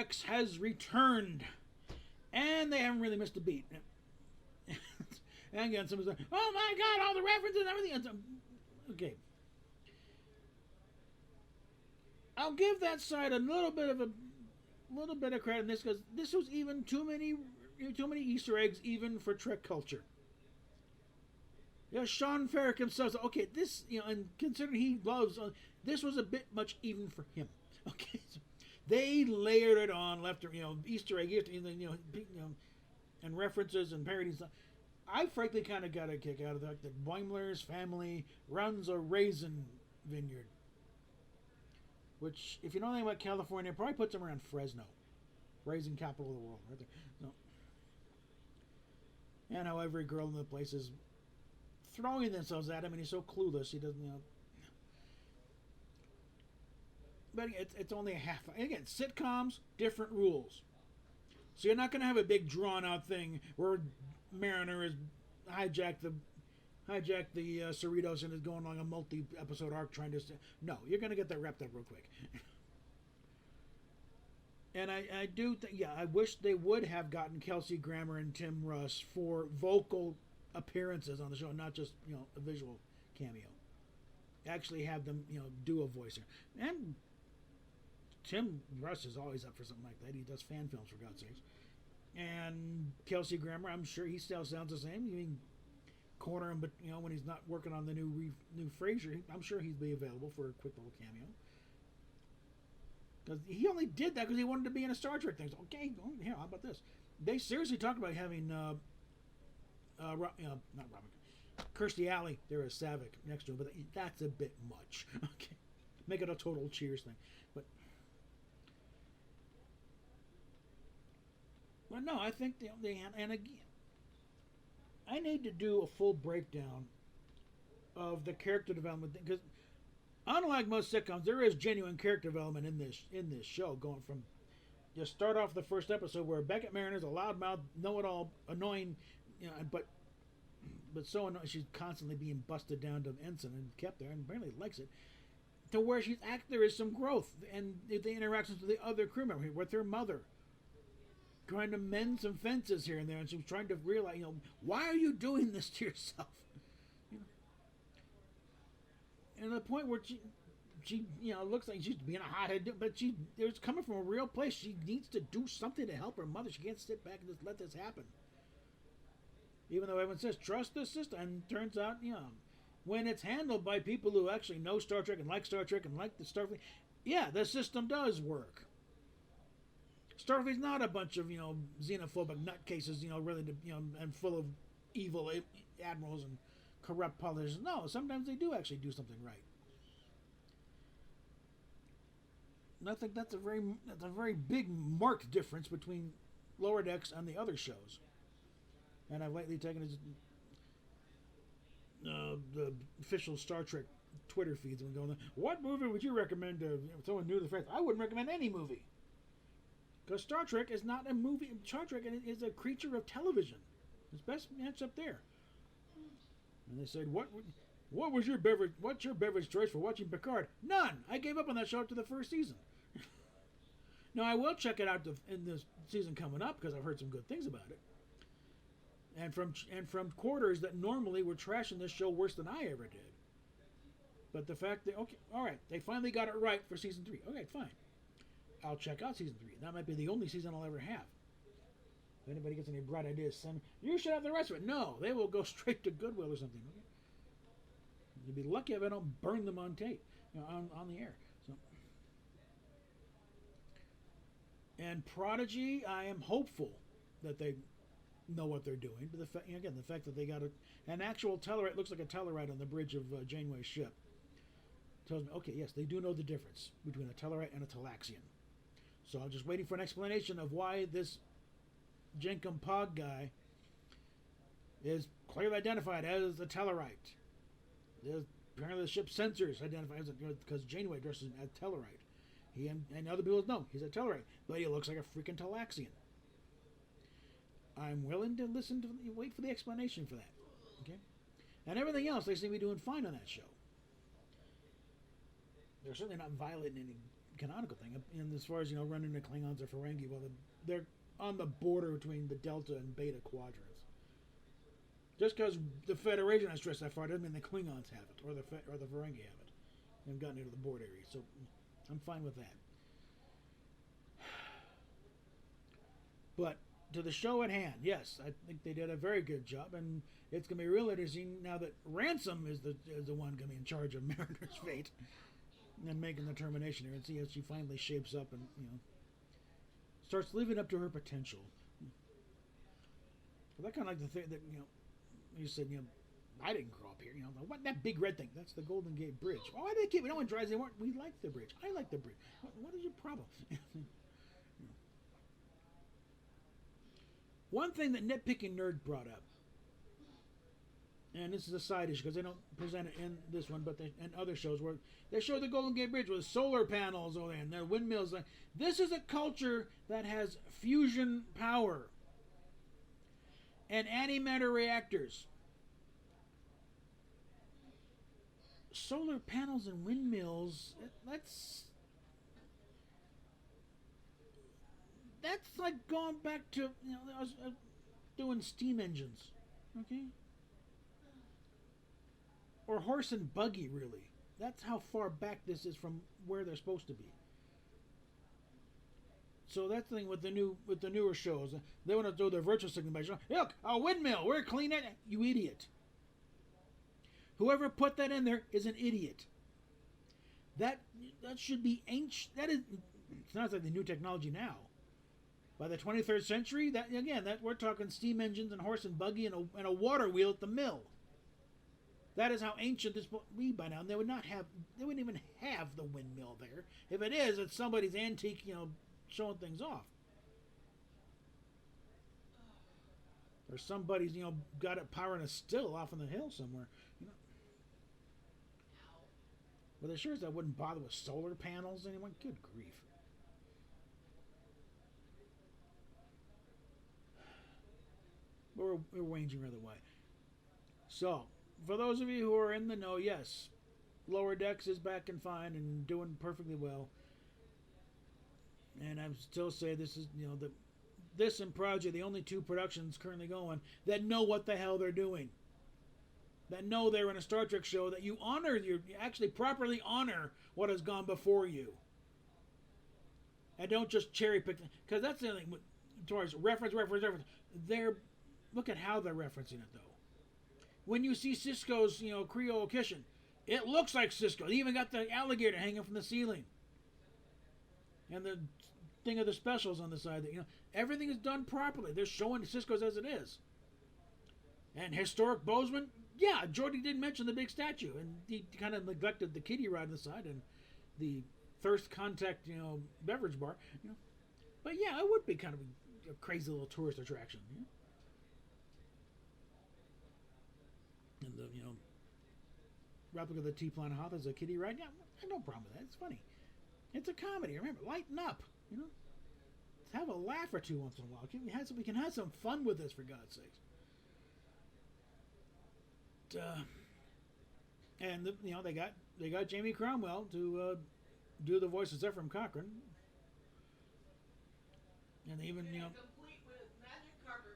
X has returned, and they haven't really missed a beat. And again, someone's like, "Oh my God, all the references and everything." Okay, I'll give that side a little bit of credit in this because this was even too many Easter eggs even for Trek culture. Sean Ferrick himself said, okay, this, and considering he loves, this was a bit much even for him. Okay, so they layered it on, left, Easter egg, and references and parodies. I frankly kind of got a kick out of the fact that Boimler's family runs a raisin vineyard. Which, if you know anything about California, probably puts them around Fresno. Raisin capital of the world, right there. No. And how every girl in the place is throwing themselves at him, and he's so clueless, he doesn't, But it's only a half. Again, sitcoms, different rules. So you're not going to have a big drawn-out thing where Mariner has hijacked the Cerritos and is going along a multi-episode arc trying to... No, you're going to get that wrapped up real quick. And I do think, I wish they would have gotten Kelsey Grammer and Tim Russ for vocal appearances on the show, not just, a visual cameo. Actually have them, do a voice here. And Tim Russ is always up for something like that. He does fan films, for God's sakes. And Kelsey Grammer, I'm sure he still sounds the same. You mean corner him, but when he's not working on the new Frasier, I'm sure he'd be available for a quick little cameo. Because he only did that because he wanted to be in a Star Trek thing. So, okay, how about this? They seriously talked about having, not Robin, Kirstie Alley there as Savick next to him, but that's a bit much. Okay, make it a total Cheers thing. But no, I think and again, I need to do a full breakdown of the character development thing because unlike most sitcoms, there is genuine character development in this show. Going from just start off the first episode where Beckett Mariner's a loudmouth, know-it-all, annoying, but so annoying she's constantly being busted down to ensign and kept there, and apparently likes it. To where there is some growth and the interactions with the other crew members, with her mother, trying to mend some fences here and there, and she was trying to realize, why are you doing this to yourself? And the point where she looks like she's being a hothead, but it's coming from a real place. She needs to do something to help her mother. She can't sit back and just let this happen. Even though everyone says trust the system, and turns out, when it's handled by people who actually know Star Trek and like the Starfleet, the system does work. Starfleet's not a bunch of xenophobic nutcases, really, and full of evil admirals and corrupt politicians. No, sometimes they do actually do something right. And I think that's a very big marked difference between Lower Decks and the other shows. And I've lately taken the official Star Trek Twitter feeds and going, what movie would you recommend to someone new to the fact? I wouldn't recommend any movie. Because Star Trek is not a movie. Star Trek is a creature of television. It's best match up there. And they said, what was your beverage? What's your beverage choice for watching Picard? None. I gave up on that show after the first season. Now I will check it out in this season coming up because I've heard some good things about it. And from quarters that normally were trashing this show worse than I ever did. But the fact that they finally got it right for season 3. Okay, fine. I'll check out season 3. That might be the only season I'll ever have. If anybody gets any bright ideas, send me. You should have the rest of it. No, they will go straight to Goodwill or something. Okay? You'd be lucky if I don't burn them on tape, on the air. So. And Prodigy, I am hopeful that they know what they're doing. But the fact that they got an actual Tellarite, looks like a Tellarite on the bridge of Janeway's ship, tells me, okay, yes, they do know the difference between a Tellarite and a Talaxian. So I'm just waiting for an explanation of why this Jenkum Pog guy is clearly identified as a Tellarite. Apparently the ship's sensors identify as because Janeway dresses him as Tellarite. He and other people know he's a Tellarite, but he looks like a freaking Talaxian. I'm willing to wait for the explanation for that. Okay? And everything else, they seem to be doing fine on that show. They're certainly not violating any canonical thing. And as far as running the Klingons or Ferengi, well, they're on the border between the Delta and Beta quadrants. Just because the Federation has stressed that far doesn't mean the Klingons have it or the Ferengi have it. They've gotten into the border area, so I'm fine with that. But to the show at hand, yes, I think they did a very good job, and it's going to be real interesting now that Ransom is the one going to be in charge of Mariner's fate and making the termination here, and see how she finally shapes up and starts living up to her potential. But I kind of like the thing that you said I didn't grow up here. What that big red thing? That's the Golden Gate Bridge. Oh, why they keep it? No one drives anymore. We like the bridge. I like the bridge. What is your problem? One thing that Nitpicking Nerd brought up, and this is a side issue because they don't present it in this one, but in other shows where they show the Golden Gate Bridge with solar panels over there and their windmills. This is a culture that has fusion power and antimatter reactors. Solar panels and windmills, that's like going back to doing steam engines, okay, or horse and buggy. Really, that's how far back this is from where they're supposed to be. So that's the thing with the newer shows. They want to do their virtual simulation. Look, a windmill. We're cleaning it. You idiot. Whoever put that in there is an idiot. That should be ancient. It's not like the new technology now. By the 23rd century, that we're talking steam engines and horse and buggy and a water wheel at the mill. That is how ancient this will be by now. And they wouldn't even have the windmill there. If it is, it's somebody's antique, showing things off. Or somebody's, got it powering a still off on the hill somewhere. But they sure as I wouldn't bother with solar panels anymore. Good grief. But we're ranging the other way. So, for those of you who are in the know, yes, Lower Decks is back and fine and doing perfectly well. And I still say this is, this and Project, the only two productions currently going that know what the hell they're doing. That know they're in a Star Trek show, that you actually properly honor what has gone before you. And don't just cherry pick, because that's the thing, towards reference. Look at how they're referencing it, though. When you see Sisko's, Creole kitchen, it looks like Sisko. They even got the alligator hanging from the ceiling. And the thing of the specials on the side, that everything is done properly. They're showing Sisko's as it is. And historic Bozeman, yeah, Geordi did mention the big statue, and he kind of neglected the kiddie ride on the side and the thirst contact, beverage bar. But yeah, it would be kind of a crazy little tourist attraction. And the replica of the T-Planet Hoth is a kiddie ride. Yeah, I have no problem with that. It's funny. It's a comedy. Remember, lighten up. Let's have a laugh or two once in a while. We can have some fun with this, for God's sakes. And they got Jamie Cromwell to do the voice of Zephyr Cochrane, and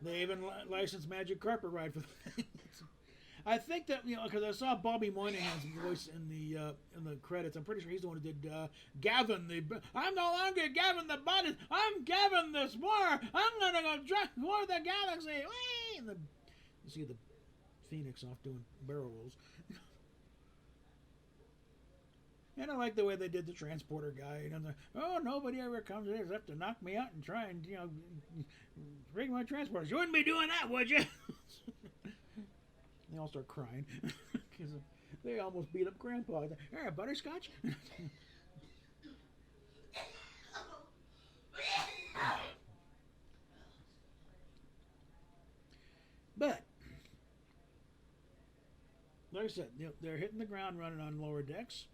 they even licensed Magic Carpet Ride for the thing. I think that because I saw Bobby Moynihan's voice in the credits. I'm pretty sure he's the one who did Gavin. I'm no longer Gavin the Body. I'm Gavin the Spore. I'm gonna go explore the galaxy. Whee! And you see the Phoenix off doing barrel rolls. And I like the way they did the transporter guy. Nobody ever comes here except to knock me out and try and rig my transporters. You wouldn't be doing that, would you? They all start crying because they almost beat up Grandpa. Hey, butterscotch. But like I said, they're hitting the ground running on Lower Decks.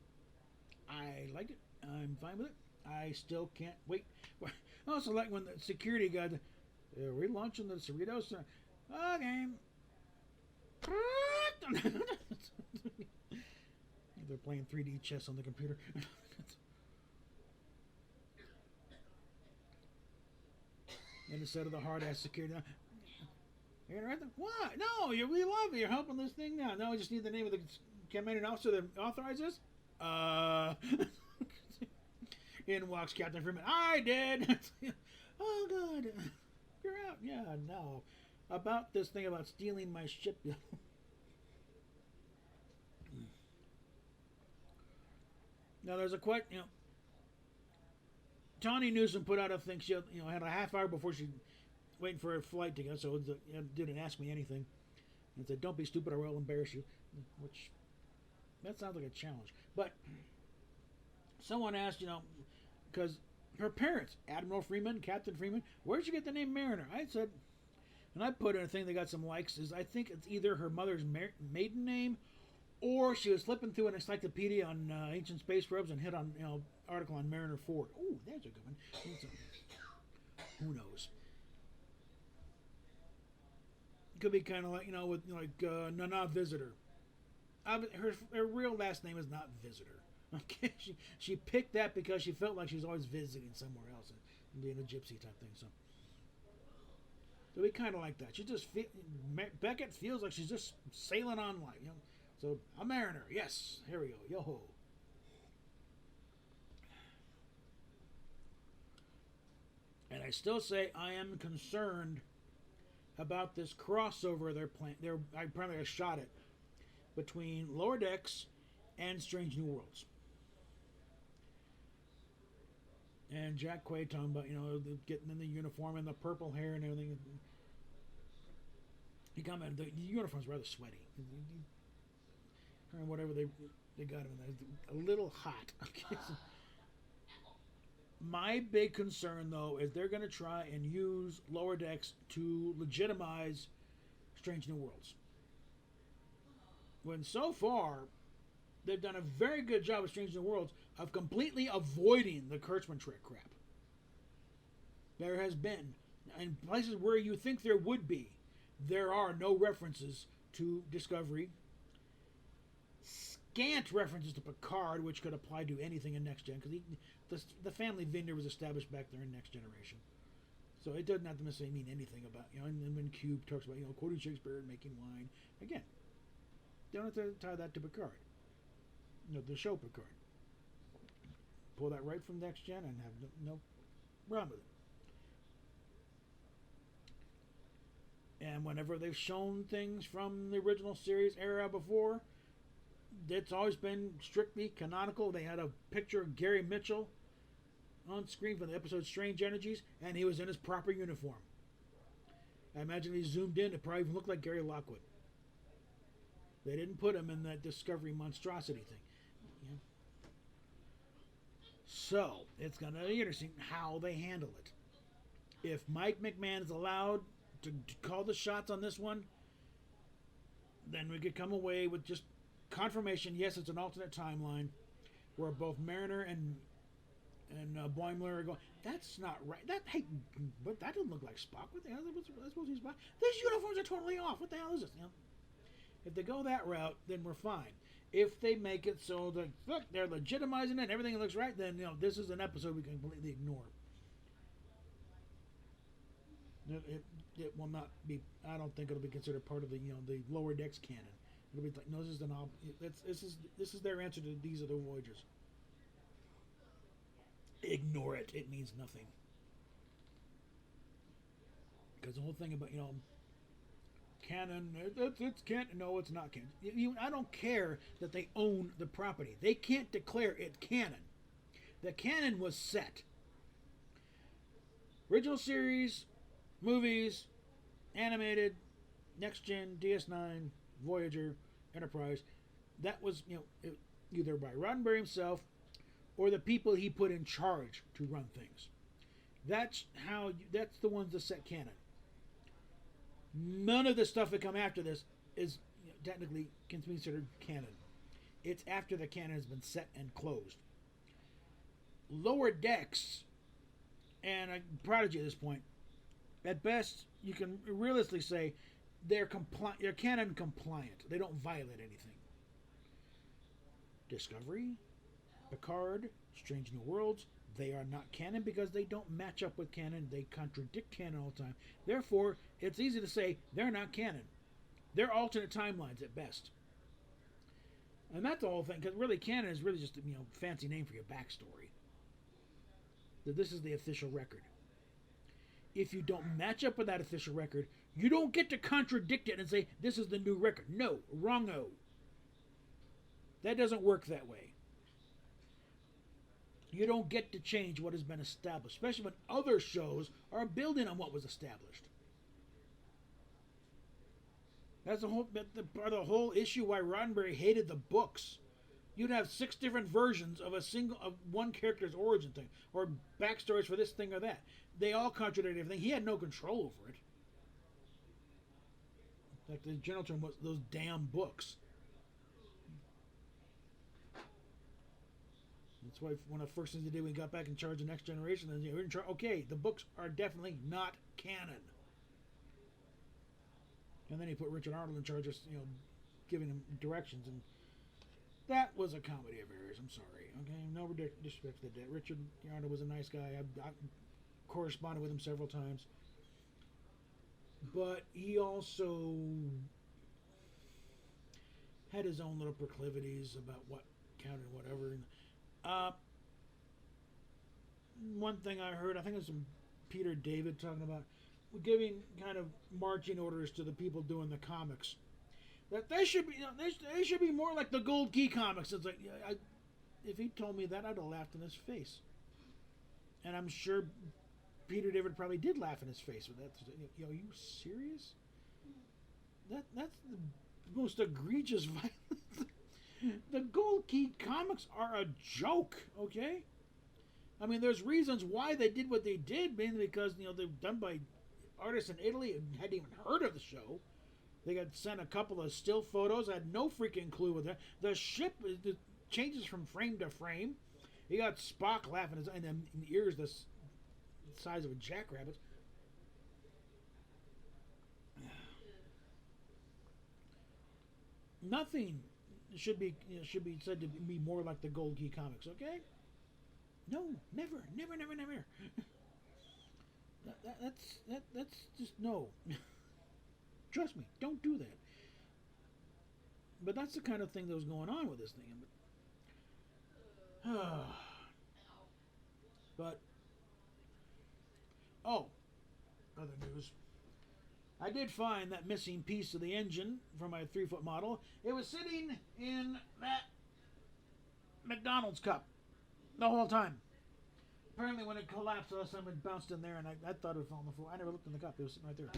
I like it. I'm fine with it. I still can't wait. I also like when the security guy, they're relaunching the Cerritos. Okay. They're playing 3D chess on the computer. the set of the hard-ass security. You're gonna write them? What? No, we love you. You're helping this thing now. No, I just need the name of the commanding officer that authorizes. In walks Captain Freeman. I did. Oh God, you're out. Yeah, no. About this thing about stealing my ship. Now there's a question. Tawny Newsome put out a thing. She had a half hour before she waiting for her flight to go, so didn't ask me anything. And said, "Don't be stupid, or I will embarrass you." Which that sounds like a challenge. But someone asked, because her parents, Admiral Freeman, Captain Freeman, where'd you get the name Mariner? I said, and I put in a thing that got some likes. Is I think it's either her mother's maiden name, or she was flipping through an encyclopedia on ancient space probes and hit on article on Mariner Ford. Oh, there's a good one. Who knows? Could be kind of like with Nana Visitor. Her real last name is not Visitor. Okay, she picked that because she felt like she's always visiting somewhere else and being a gypsy type thing. So we kind of like that. She just Beckett feels like she's just sailing on life. So a mariner. Yes, here we go. Yo ho. And I still say I am concerned about this crossover they're playing. I probably shot it between Lower Decks and Strange New Worlds. And Jack Quaid talking about getting in the uniform and the purple hair and everything. He commented the uniform's rather sweaty. Or whatever they got him in there. A little hot. Okay. My big concern, though, is they're going to try and use Lower Decks to legitimize Strange New Worlds. When so far, they've done a very good job with Strange New Worlds of completely avoiding the Kurtzman trick crap. There has been, in places where you think there would be, there are no references to Discovery. Scant references to Picard, which could apply to anything in Next Gen, because the family vendor was established back there in Next Generation. So it doesn't have to necessarily mean anything about, and when Cube talks about, quoting Shakespeare and making wine, again, they don't have to tie that to Picard. The show Picard. Pull that right from Next Gen and have no problem with it. And whenever they've shown things from the original series era before, it's always been strictly canonical. They had a picture of Gary Mitchell on screen for the episode Strange Energies, and he was in his proper uniform. I imagine he zoomed in, it probably even looked like Gary Lockwood. They didn't put him in that Discovery monstrosity thing. So, it's going to be interesting how they handle it. If Mike McMahon is allowed to call the shots on this one, then we could come away with just confirmation, yes, it's an alternate timeline, where both Mariner and Boimler are going, that's not right. But that doesn't look like Spock. What the hell is that supposed to be Spock? These uniforms are totally off. What the hell is this? If they go that route, then we're fine. If they make it so that, look, they're legitimizing it and everything looks right, then this is an episode we can completely ignore. It will not be. I don't think it'll be considered part of the the Lower Decks canon. It'll be like, no, this is their answer to These Are the Voyagers. Ignore it. It means nothing. Because the whole thing about canon, it's canon. No, it's not canon. I don't care that they own the property. They can't declare it canon. The canon was set. Original series, movies, animated, Next Gen, DS9, Voyager, Enterprise. That was either by Roddenberry himself or the people he put in charge to run things. That's the ones that set canon. None of the stuff that come after this is technically considered canon. It's after the canon has been set and closed. Lower Decks and Prodigy at this point, at best, you can realistically say they're canon compliant. They don't violate anything. Discovery, Picard, Strange New Worlds, They are not canon because they don't match up with canon. They contradict canon all the time. Therefore, it's easy to say they're not canon. They're alternate timelines at best. And that's the whole thing, because really canon is really just a fancy name for your backstory. That this is the official record. If you don't match up with that official record, you don't get to contradict it and say, this is the new record. No, wrong-o. That doesn't work that way. You don't get to change what has been established, especially when other shows are building on what was established. That's the whole issue why Roddenberry hated the books. You'd have 6 different versions of one character's origin thing, or backstories for this thing or that. They all contradicted everything. He had no control over it. Like the general term was those damn books. That's why one of the first things they did when he got back in charge of Next Generation, then they were in charge. Okay, the books are definitely not canon. And then he put Richard Arnold in charge of, giving him directions, and that was a comedy of errors. I'm sorry. Okay, no disrespect to that. Richard Arnold was a nice guy. I corresponded with him several times, but he also had his own little proclivities about what counted, whatever. And, one thing I heard, I think it was from Peter David talking about giving kind of marching orders to the people doing the comics. That they should be, they should be more like the Gold Key comics. It's like, if he told me that, I'd have laughed in his face. And I'm sure Peter David probably did laugh in his face with that. Are you serious? That's the most egregious violence. The Gold Key comics are a joke, okay? I mean, there's reasons why they did what they did, mainly because, they're done by artists in Italy and hadn't even heard of the show. They got sent a couple of still photos. I had no freaking clue with that. The ship changes from frame to frame. You got Spock laughing, and the ears the size of a jackrabbit. Nothing should be said to be more like the Gold Key comics, okay? No, never. That's just no. Trust me, don't do that. But that's the kind of thing that was going on with this thing. But other news. I did find that missing piece of the engine from my 3-foot model. It was sitting in that McDonald's cup the whole time. Apparently when it collapsed last time, it bounced in there, and I thought it would fall on the floor. I never looked in the cup. It was sitting right there.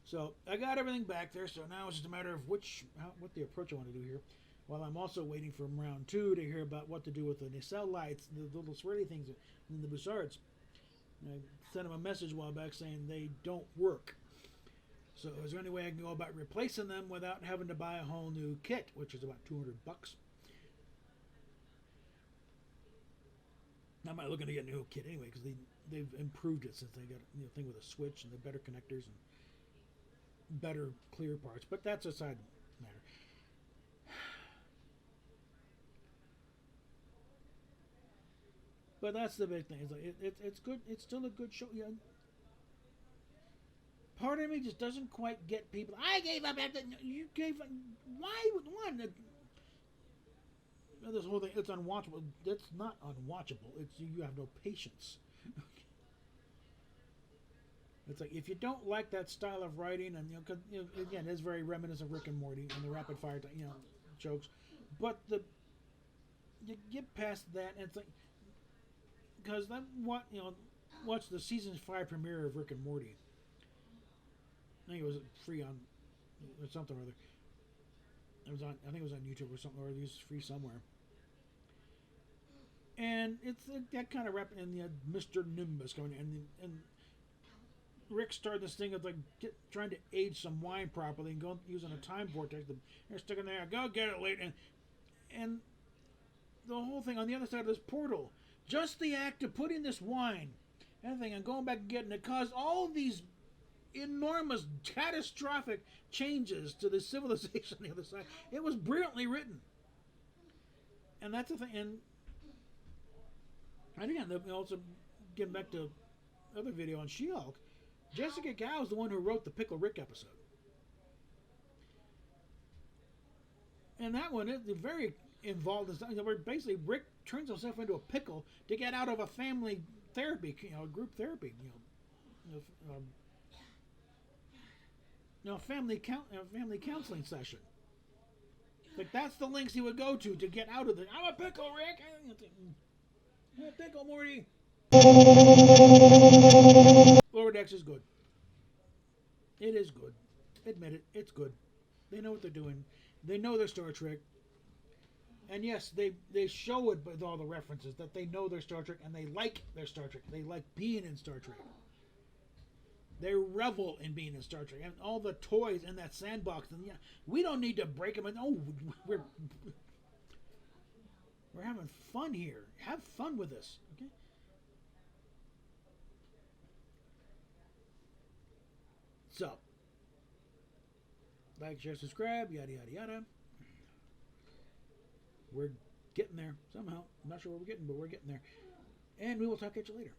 So I got everything back there, so now it's just a matter of what the approach I want to do here. While I'm also waiting for round 2 to hear about what to do with the nacelle lights, the little swirly things in the Bussards. I sent him a message a while back saying they don't work. So is there any way I can go about replacing them without having to buy a whole new kit, which is about $200? I'm not looking to get a new kit anyway, because they've improved it since they got a thing with a switch and the better connectors and better clear parts. But that's a side matter. But that's the big thing. It's like it's good. It's still a good show. Yeah. Part of me just doesn't quite get people. I gave up after you gave up. Why would one? This whole thing, it's unwatchable. It's not unwatchable. It's you have no patience. It's like if you don't like that style of writing, and again, it's very reminiscent of Rick and Morty and the rapid fire, jokes. But you get past that, and it's like because watch the season 5 premiere of Rick and Morty. I think it was free on or something or other. It was on. I think it was on YouTube or something, or it was free somewhere. And it's that kind of rap, and Mr. Nimbus coming in, and Rick started this thing of trying to age some wine properly and going using a time vortex. They're sticking there. Go get it late, and the whole thing on the other side of this portal. Just the act of putting this wine, anything, and going back and getting it caused all these enormous, catastrophic changes to the civilization on the other side. It was brilliantly written, and that's the thing. And And again, also getting back to other video on She-Hulk, Jessica Gao is the one who wrote the Pickle Rick episode. And that one is very involved. Where basically Rick turns himself into a pickle to get out of a family therapy, group therapy, family counseling session. Like that's the lengths he would go to get out of it. I'm a pickle, Rick. I'm a pickle, Morty. Lower Decks is good. It is good. Admit it. It's good. They know what they're doing. They know their Star Trek. And yes, they show it with all the references that they know their Star Trek and they like their Star Trek. They like being in Star Trek. They revel in being in Star Trek. And all the toys in that sandbox. And yeah, we don't need to break them. We're having fun here. Have fun with this. Okay? So, like, share, subscribe, yada, yada, yada. We're getting there somehow. I'm not sure where we're getting, but we're getting there. And we will talk at you later.